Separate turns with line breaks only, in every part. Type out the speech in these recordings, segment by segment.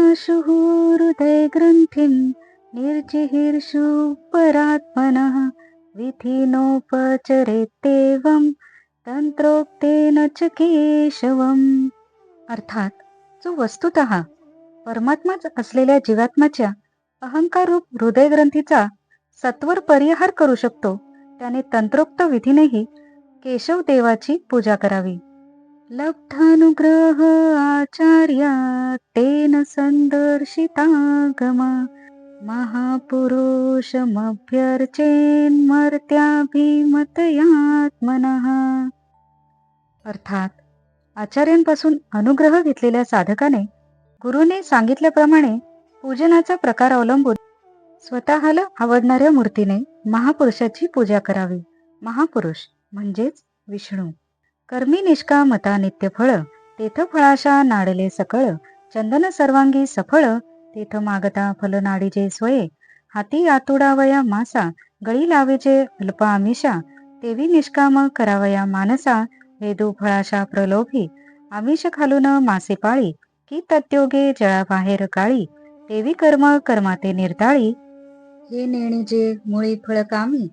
आशुः हृदयग्रन्थिं निर्जिहीर्षु परात्मनः विधिनोपचरेत्तेवं तंत्रोक्तेन च केशवम्. अर्थात जो वस्तुतः परमात्माच असलेल्या जीवात्म्याच्या अहंकाररूप हृदयग्रंथीचा सत्वर परिहार करू शकतो, त्याने तंत्रोक्त विधीनेही केशव देवाची पूजा करावी. लब्धानुग्रह आचार्या तेन संदर्शितागमा महापुरुषमभ्यर्चेन्मर्त्याभिमतयात्मनः. अर्थात आचार्यांपासून अनुग्रह घेतलेल्या साधकाने गुरुने सांगितल्याप्रमाणे पूजनाचा प्रकार अवलंबून स्वतःला आवडणाऱ्या मूर्तीने महापुरुषाची पूजा करावी. महापुरुष म्हणजेच विष्णू. कर्मी निष्कामता नित्यफळ तेथ फळाशा नाडले सकळ चंदन सर्वांगी सफळ तेथ मागता फल नाडीजे स्वये हाती आतुडावया मासा गळी लावेजे अल्प आमिषा तेवी निष्काम करावया मानसा वेदू फळाशा प्रलोभी आमिष खालून मासे पाळी की तत्योगे जळाबाहेर काळी तेवी कर्म कर्माते निर्ताळी हे नेणीजे मुळी फळ कामी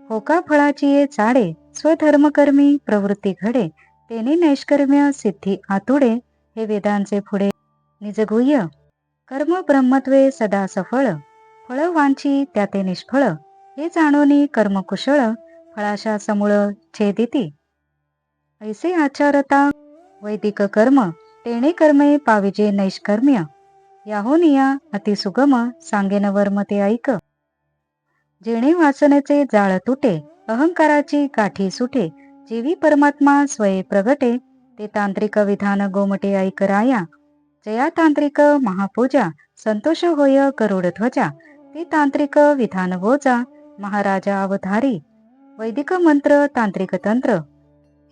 होका फळाची ये चाडे स्वधर्मकर्मी प्रवृत्ती घडे तेने नैष्कर्म्य सिद्धी आतुडे हे वेदांचे पुढे निजगुह्य कर्म ब्रह्मत्वे सदा सफळ फळ वांची त्याते निष्फळ हे जाणोनी कर्म कुशळ फळाशा समूळ छेदिती ऐसे आचारता वैदिक कर्म तेणे कर्मे पाविजे नैष्कर्म्य याहोनिया अतिसुगम सांगेन वर्म ते ऐक जेणे वासनेचे जाळ तुटे अहंकाराची काठी सुटे जीवी परमात्मा स्वये प्रगटे ते तांत्रिक विधान गोमटे ऐक राया जया तांत्रिक महापूजा संतोष होय गरुड ध्वजा ते तांत्रिक विधान बोजा महाराजा अवधारी वैदिक मंत्र तांत्रिक तंत्र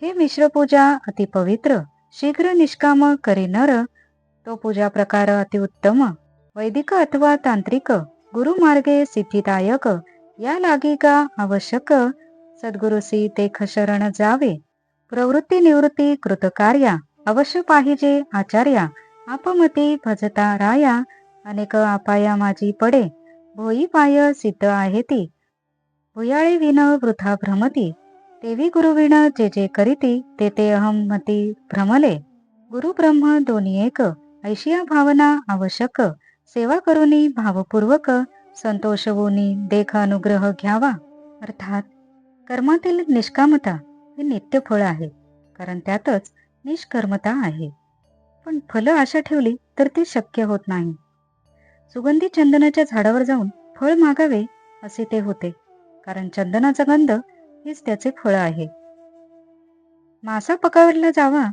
हे मिश्र पूजा अतिपवित्र शीघ्र निष्काम करी नर तो पूजा प्रकार अतिउत्तम वैदिक अथवा तांत्रिक गुरुमार्गे सिद्धिदायक या लागी का आवश्यक सद्गुरुसी तेख शरण जावे प्रवृत्ती निवृत्ती कृतकार्या अवश्य पाहिजे आचार्या आपमती भजता राया अनेक आपाया माझी पडे भोई पाय सिद्ध आहे ती भुयाळे विन वृथा भ्रमती तेवी गुरुविण जे जे करीती ते ते अहम मती भ्रमले गुरु ब्रह्म दोन्ही एक ऐशिया भावना आवश्यक सेवा करुनी भावपूर्वक संतोष होनी देख अनुग्रह घ्यावा. अर्थात कर्मातील निष्कामता हे नित्य फळ आहे, कारण त्यातच निष्कर्मता आहे. पण फल आशा ठेवली तर ते शक्य होत नाही. सुगंधी चंदनाच्या झाडावर जाऊन फळ मागावे असे ते होते, कारण चंदनाचा गंध हेच त्याचे फळ आहे. मासा पकडला जावा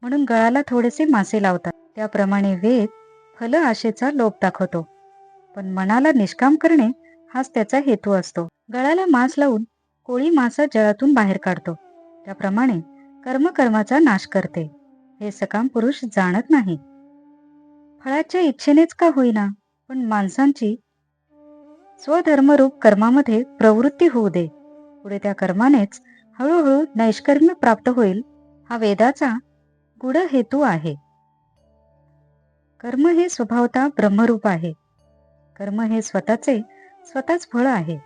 म्हणून गळाला थोडेसे मासे लावतात, त्याप्रमाणे वेद फल आशेचा लोभ दाखवतो, पण मनाला निष्काम करणे हाच त्याचा हेतू असतो. गळाला मांस लावून कोळी मासा जळातून बाहेर काढतो, त्याप्रमाणे कर्म कर्माचा नाश करते हे सकाम पुरुष जाणत नाही. फळाच्या इच्छेनेच का होईना, पण माणसांची स्वधर्मरूप कर्मामध्ये प्रवृत्ती होऊ दे, पुढे त्या कर्मानेच हळूहळू नैष्कर्म्य प्राप्त होईल, हा वेदाचा गूढ हेतू आहे. कर्म हे स्वभावता ब्रह्मरूप आहे. कर्म हे स्वतःच फळ आहे,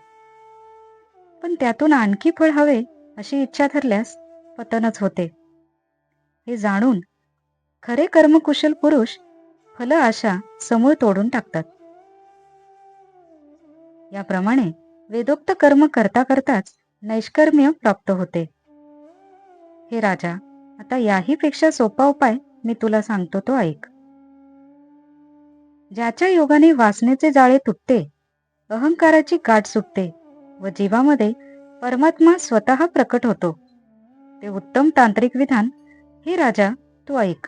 पण त्यातून आणखी फळ हवे अशी इच्छा धरल्यास पतनच होते. हे जाणून खरे कर्मकुशल पुरुष फल आशा समूळ तोडून टाकतात. याप्रमाणे वेदोक्त कर्म करता करताच नैष्कर्म्य प्राप्त होते. हे राजा, आता याही पेक्षा सोपा उपाय मी तुला सांगतो तो ऐक. ज्याच्या योगाने वासनेचे जाळे तुटते, अहंकाराची गाठ सुटते व जीवामध्ये परमात्मा स्वतः प्रकट होतो, ते उत्तम तांत्रिक विधान हे राजा तू ऐक.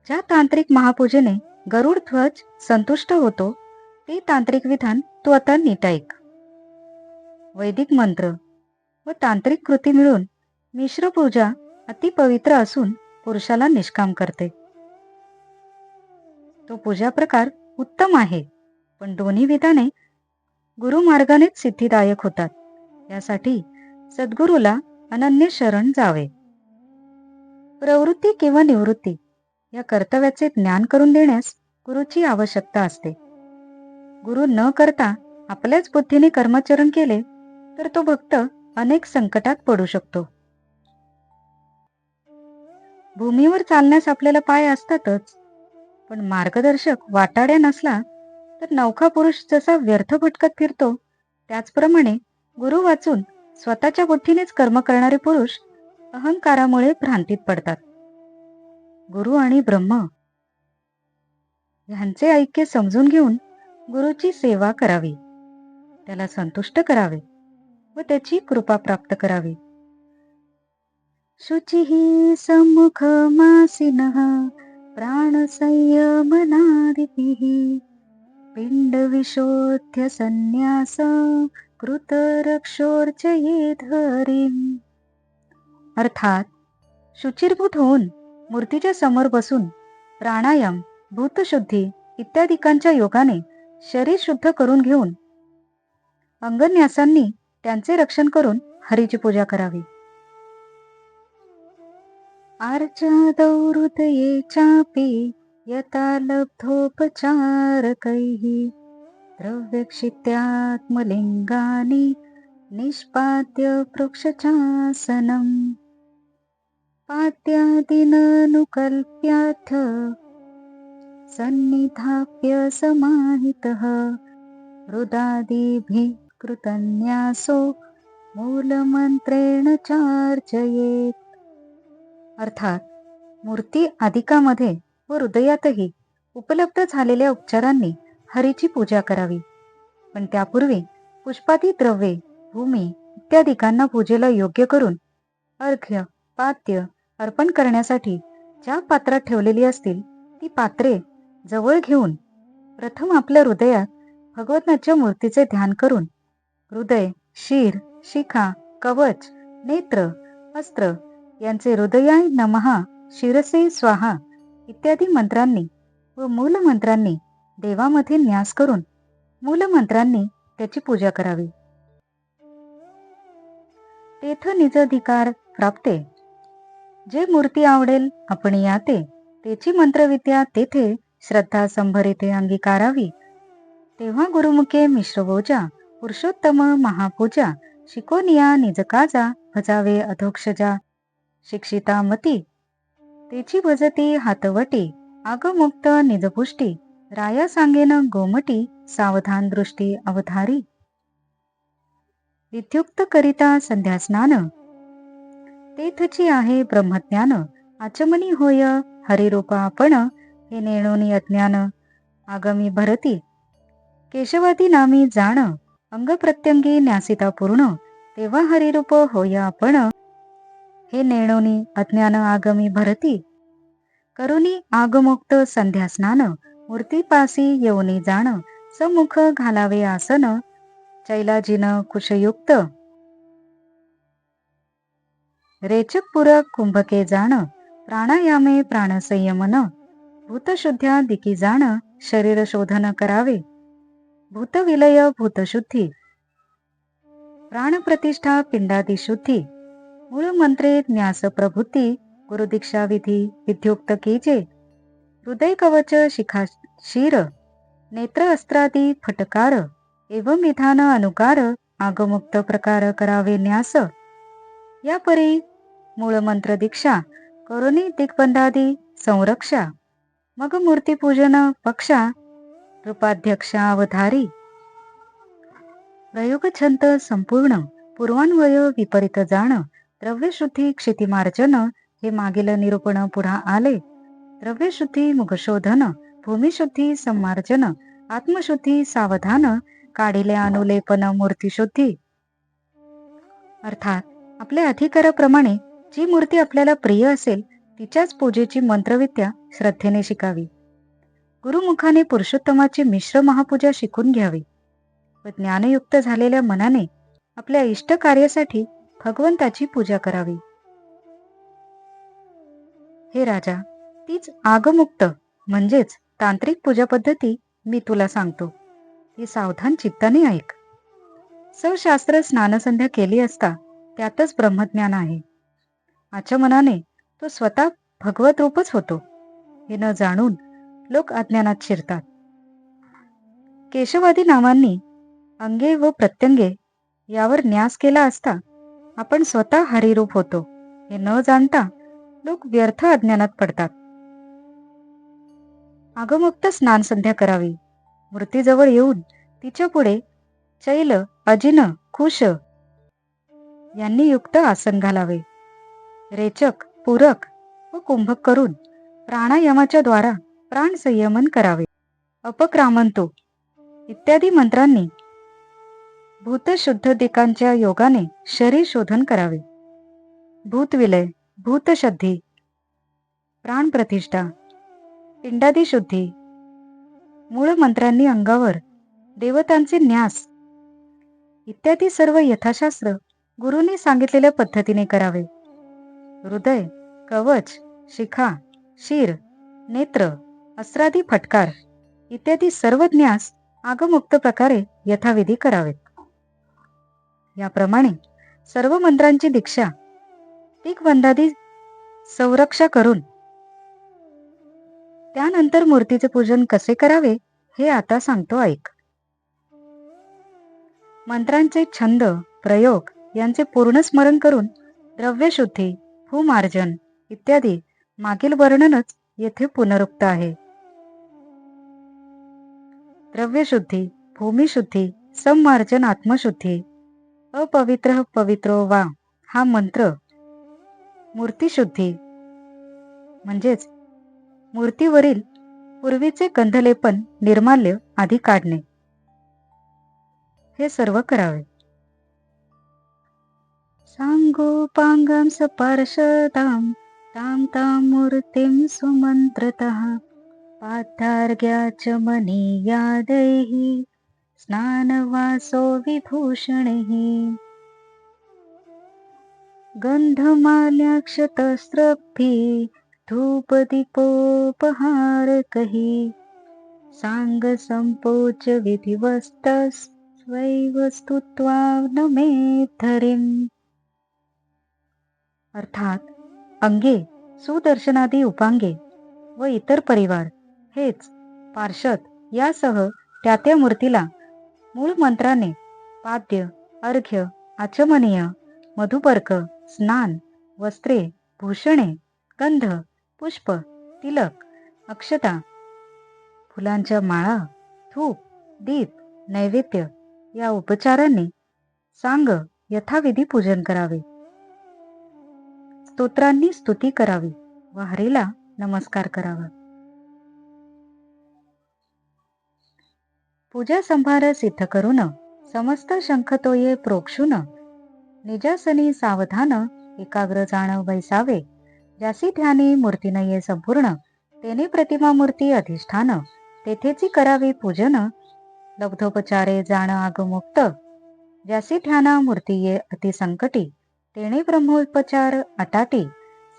ज्या तांत्रिक महापूजेने गरुड ध्वज संतुष्ट होतो, ते तांत्रिक विधान तू आता नीट ऐक. वैदिक मंत्र व तांत्रिक कृती मिळून मिश्र पूजा अति पवित्र असून पुरुषाला निष्काम करते. तो पूजा प्रकार उत्तम आहे, पण दोन्ही विधाने गुरुमार्गानेच सिद्धिदायक होतात. यासाठी सद्गुरूला अनन्य शरण जावे. प्रवृत्ती किंवा निवृत्ती या कर्तव्याचे ज्ञान करून देण्यास गुरुची आवश्यकता असते. गुरु न करता आपल्याच बुद्धीने कर्माचरण केले तर तो भक्त अनेक संकटात पडू शकतो. भूमीवर चालण्यास आपल्याला पाय असतातच, पण मार्गदर्शक वाटाड्या नसला तर नवखा पुरुष जसा व्यर्थ भटकत फिरतो, त्याचप्रमाणे गुरु वाचून स्वतःच्या बुद्धीनेच कर्म करणारे पुरुष अहंकारामुळे भ्रांतीत पडतात. गुरु आणि ब्रह्म ह्यांचे ऐक्य समजून घेऊन गुरुची सेवा करावी, त्याला संतुष्ट करावे व त्याची कृपा प्राप्त करावी. शुचिः सम्मुखमासीनः प्राणसंयमनादिभिः पिंडविशोध्य संन्यास कृतरक्षोर्चयेत् हरिम्. अर्थात शुचिर्भूत होऊन मूर्तीच्या समोर बसून प्राणायाम, भूतशुद्धी इत्यादिकांच्या योगाने शरीर शुद्ध करून घेऊन अंगन्यासांनी त्यांचे रक्षण करून हरीची पूजा करावी. आर्चादौ चापि यथा लब्धोपचारकैः द्रव्यक्षित्यात्मलिंगानि निष्पाद्य पृक्षचासनम् पाद्यादिननुकल्प्याथ सन्निधाप्य समाहितः हृदादिभिः कृतन्यासो मूलमंत्रेण चार्चयेत्. अर्थात मूर्ती आदिकामध्ये व हृदयातही उपलब्ध झालेल्या उपचारांनी हरीची पूजा करावी. पण त्यापूर्वी पुष्पादी द्रव्ये, भूमी इत्यादिकांना पूजेला योग्य करून अर्घ्य, पाद्य अर्पण करण्यासाठी ज्या पात्रात ठेवलेली असतील ती पात्रे जवळ घेऊन प्रथम आपल्या हृदयात भगवंताच्या मूर्तीचे ध्यान करून हृदय, शिर, शिखा, कवच, नेत्र, अस्त्र यांचे हृदयाय नमः, शिरसे स्वाहा इत्यादी मंत्रांनी व मूलमंत्रांनी देवामध्ये न्यास करून मूलमंत्रांनी त्याची पूजा करावी. तेथ निजाधिकार प्राप्ते. जे मूर्ती आवडेल आपण याते तेची मंत्रविद्या तेथे श्रद्धा संभरिते अंगीकारावी. तेव्हा गुरुमुखे मिश्रवोजा पुरुषोत्तम महापूजा शिकोनिया निजकाजा भजावे अधोक्षजा शिक्षिता मती. तेची भजती हातवटी आगमुक्त निजपुष्टी राया सांगेन गोमटी सावधान दृष्टी अवधारी. विद्युक्त करिता संध्या स्नान तेथची आहे ब्रह्मज्ञान. आचमनी होय हरिरूपा आपण हे नेणोनी अज्ञान. आगमी भरती केशवादी नामी जाण अंग प्रत्यंगी न्यासिता पूर्ण. तेव्हा हरिरूप होय आपण हे नेणोनी अज्ञान आगमी भरती. करुणी आगमुक्त संध्या स्नान मूर्तीपासी येऊनी जाण. सम्मुख घालावे आसन चैलाजिन कुशयुक्त. रेचक पूरक कुंभके जाण प्राणायामे प्राणसंयमन. भूतशुद्ध्या दिकी जाण शरीर शोधन करावे. भूतविलय भूतशुद्धी प्राणप्रतिष्ठा पिंडादी शुद्धी. मूळमंत्रे न्यास प्रभुती गुरुदीक्षा विधी विद्युक्त कीजे. हृदय कवच शिखा शिर नेत्र अस्त्रादी फटकार. एवं विधान अनुकार आगमुक्त प्रकार करावे न्यास. या परी मूळमंत्र दीक्षा करुणी दिग्बंधादी संरक्षा. मग मूर्तीपूजन पक्षा रूपाध्यक्षा अवधारी. प्रयोगछंत संपूर्ण पूर्वान्वय विपरीत जाण. द्रव्यशुद्धी क्षितिमार्जन हे मागील निरूपण पुढा आले. द्रव्यशुद्धी मुखशोधन, भूमिशुद्धी संमार्जन, आत्मशुद्धी सावधान, काढिले अनुलेपन मूर्तीशुद्धी. अर्थात आपल्या अधिकाराप्रमाणे जी मूर्ती आपल्याला प्रिय असेल तिच्याच पूजेची मंत्रविद्या श्रद्धेने शिकावी. गुरुमुखाने पुरुषोत्तमाची मिश्र महापूजा शिकून घ्यावी व ज्ञानयुक्त झालेल्या मनाने आपल्या इष्ट कार्यासाठी भगवंताची पूजा करावी. हे राजा, तीच आगमुक्त म्हणजेच तांत्रिक पूजा पद्धती मी तुला सांगतो. ती सावधान चित्ताने ऐक. सशास्त्र स्नानसंध्या केली असता त्यातच ब्रह्मज्ञान आहे. आचमनाने तो स्वतः भगवत रूपच होतो. हे न जाणून लोक अज्ञानात शिरतात. केशवादी नावांनी अंगे व प्रत्यंगे यावर न्यास केला असता आपण स्वतः हरिरूप होतो हे न जाणता लोक व्यर्थ अज्ञानात पडतात. आगमुक्त स्नान संध्या करावी. मूर्तीजवळ येऊन तिच्या पुढे चैल, अजिन, कुश यांनी युक्त आसन घालावे. रेचक, पूरक व कुंभक करून प्राणायामाच्या द्वारा प्राण संयमन करावे. अपक्रामंतो इत्यादी मंत्रांनी भूतशुद्धदिकांच्या योगाने शरीर शोधन करावे. भूतविलय, भूतशुद्धी, प्राणप्रतिष्ठा, पिंडादी शुद्धी, मूळ मंत्रांनी अंगावर देवतांचे न्यास इत्यादी सर्व यथाशास्त्र गुरूंनी सांगितलेल्या पद्धतीने करावे. हृदय, कवच, शिखा, शिर, नेत्र, अस्त्रादी फटकार इत्यादी सर्व न्यास आगमुक्त प्रकारे यथाविधी करावेत. याप्रमाणे सर्व मंत्रांची दीक्षा दिग्बंधादी संरक्षा करून त्यानंतर मूर्तीचे पूजन कसे करावे हे आता सांगतो ऐक. मंत्रांचे छंद, प्रयोग यांचे पूर्ण स्मरण करून द्रव्यशुद्धी, भूमार्जन इत्यादी मागील वर्णनच येथे पुनरुक्त आहे. द्रव्यशुद्धी, भूमिशुद्धी, संमार्जन, आत्मशुद्धी, अपवित्र पवित्रो वा हा मंत्र मूर्तिशुद्धी म्हणजेच मूर्तीवरील पूर्वीचे गंधलेपन, निर्माल्य आधी काढणे हे सर्व करावे. सांगोपांगम सपार्षदाम ताम ताम मूर्तिम सुमंत्रतः पाद्यार्घ्याच मनीयादैहि स्नानवासो विभूषणैः गंधमाल्याक्षतस्त्रभिः धूपदीपोपहारकैः सांग संपोच विधिवस्तस्वैव स्तुत्वा नमेद्धरिम्. अर्थात अंगे, सुदर्शनादी उपांगे व इतर परिवार हेच पार्षद यासह त्या मूर्तीला मूळ मंत्राने पाद्य, अर्घ्य, आचमनीय, मधुपर्क, स्नान, वस्त्रे, भूषणे, गंध, पुष्प, तिलक, अक्षता, फुलांच्या माळा, धूप, दीप, नैवेद्य या उपचारांनी सांग यथाविधी पूजन करावे. स्तोत्रांनी स्तुती करावी व हरीला नमस्कार करावा. पूजा संभार सिद्ध करून समस्त शंखतोये प्रोक्षून निजासनी सावधान एकाग्र जाण बैसावे. ज्यासी ध्यानी मूर्ती नये संपूर्ण तेने प्रतिमा मूर्ती अधिष्ठान तेथेची करावी पूजन लब्धोपचारे जाण आगमुक्त. ज्यासी ध्याना मूर्ती ये अतिसंकटी तेने ब्रह्मोपचार अटाटी.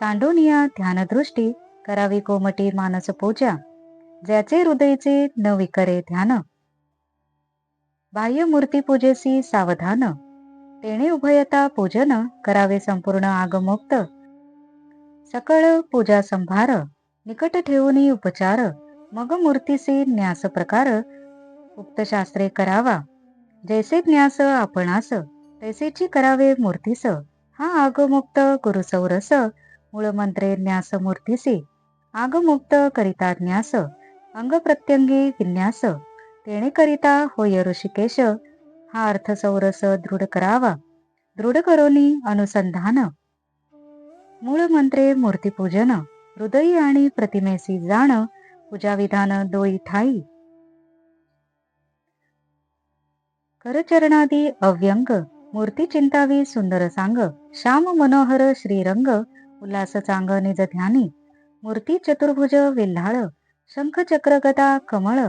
सांडोनिया ध्यानदृष्टी करावी कोमटी मानस पूजा. ज्याचे हृदयचे न विकरे ध्यान बाह्य मूर्ती पूजेसी सावधान तेने उभयता पूजन करावे संपूर्ण आगमुक्त. सकळ पूजा संभार निकट ठेवूनी उपचार मग मूर्तीसी न्यास प्रकार उक्त शास्त्रे करावा. जैसे न्यास आपणास तैसेची करावे मूर्तीस. हा आगमुक्त गुरुसौरस मूळमंत्रे न्यास मूर्तीसी. आगमुक्त करिता न्यास अंग प्रत्यंगी विन्यास तेणे करिता होय ऋषिकेश. हा अर्थ सौरस दृढ करावा. दृढ करोनी अनुसंधान मूळ मंत्रे मूर्तीपूजन हृदयी आणि प्रतिमेसी जाण पूजा विधान दोई ठाई. करचरणादी अव्यंग मूर्ती चिंतावी सुंदर सांग. श्याम मनोहर श्रीरंग उल्हास चांग निज ध्यानी. मूर्ती चतुर्भुज विल्हाळ शंख चक्र गदा कमळ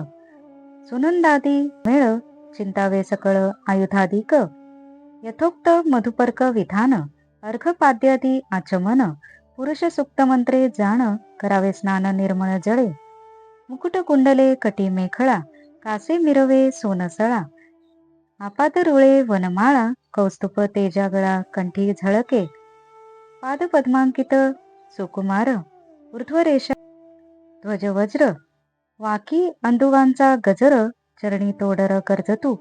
सुनंदादी मेळ चिंतावे सकळ आयुधादिक. यथोक्त मधुपर्क विधान अर्घपाद्यादी आचमन पुरुष सुक्त मंत्रे जाण करावे स्नान निर्मळ जळे. मुकुट कुंडले कटी मेखळा कासे मिरवे सोनसळा. आपाद रुळे वनमाळा कौस्तुभ तेजागळा कंठी झळके. पाद पद्मांकित सुकुमार ऊर्ध्वरेषा ध्वज वज्र, वाकी अंदुवांचा गजर, चरणी तोडर कर्ज तू.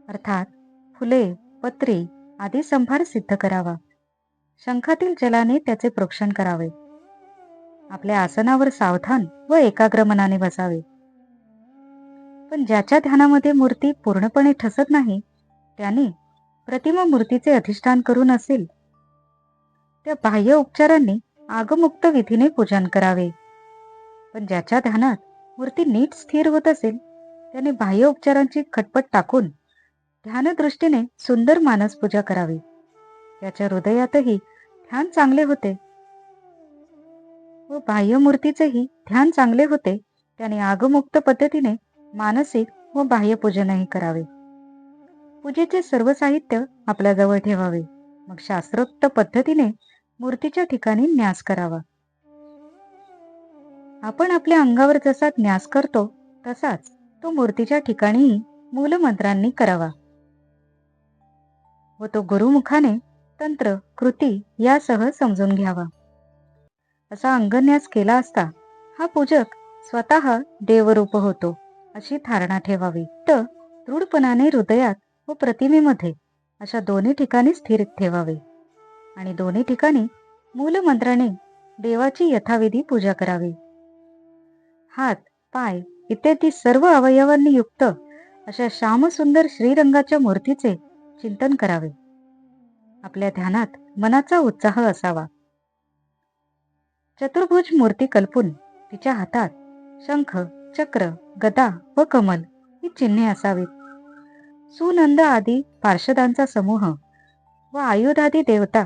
अर्थात फुले, पत्री आदी संभार सिद्ध करावा. शंखातील जलाने त्याचे प्रोक्षण करावे. आपल्या आसनावर सावधान व एकाग्र मनाने बसावे. पण ज्याच्या ध्यानामध्ये मूर्ती पूर्णपणे ठसत नाही, त्याने प्रतिमा मूर्तीचे अधिष्ठान करून असेल, त्या बाह्य उपचारांनी आगमुक्त विधीने पूजन करावे. पण ज्याच्या ध्यानात मूर्ती नीट स्थिर होत असेल, त्याने बाह्य उपचारांची खटपट टाकून ध्यानदृष्टीने सुंदर मानस पूजा करावी. त्याच्या हृदयातही ध्यान चांगले होते व बाह्य मूर्तीचेही ध्यान चांगले होते. त्याने आगमुक्त पद्धतीने मानसिक व बाह्य पूजनही करावे. पूजेचे सर्व साहित्य आपल्याजवळ ठेवावे. मग शास्त्रोक्त पद्धतीने मूर्तीच्या ठिकाणी न्यास करावा. आपण आपल्या अंगावर जसा न्यास करतो तसाच तो मूर्तीच्या ठिकाणीही मूलमंत्रांनी करावा व तो गुरुमुखाने तंत्र कृती यासह समजून घ्यावा. असा अंगन्यास केला असता हा पूजक स्वतः देवरूप होतो अशी धारणा ठेवावी. तर दृढपणाने हृदयात व प्रतिमेमध्ये अशा दोन्ही ठिकाणी स्थिर ठेवावे आणि दोन्ही ठिकाणी मूलमंत्राने देवाची यथाविधी पूजा करावी. हात, पाय इत्यादी सर्व अवयवांनी युक्त अशा श्यामसुंदर श्रीरंगाच्या मूर्तीचे चिंतन करावे. आपल्या ध्यानात मनाचा उत्साह असावा. चतुर्भुज मूर्ती कल्पून तिच्या हातात शंख, चक्र, गदा व कमल ही चिन्हे असावीत. सुनंद आदी पार्षदांचा समूह व आयुधादी देवता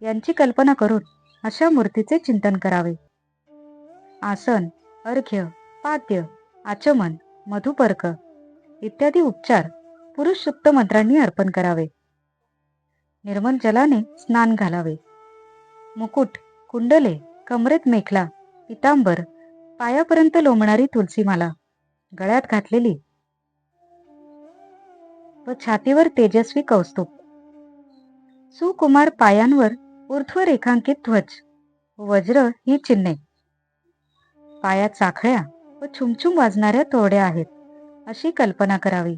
यांची कल्पना करून अशा मूर्तीचे चिंतन करावे. आसन, अर्घ्य, पाद्य, आचमन, मधुपर्क इत्यादी उपचार पुरुष सुक्त मंत्रांनी अर्पण करावे. निर्मल जलाने स्नान घालावे. मुकुट, कुंडले, कमरेत मेखला, पितांबर, पायापर्यंत लोंबणारी तुलसीमाला गळ्यात घातलेली व छातीवर तेजस्वी कौस्तुभ, सुकुमार पायांवर ऊर्ध्व रेखांकित ध्वज, वज्र ही चिन्हे, पायात साखळ्या व छुमछुम वाजणाऱ्या तोरड्या आहेत अशी कल्पना करावी.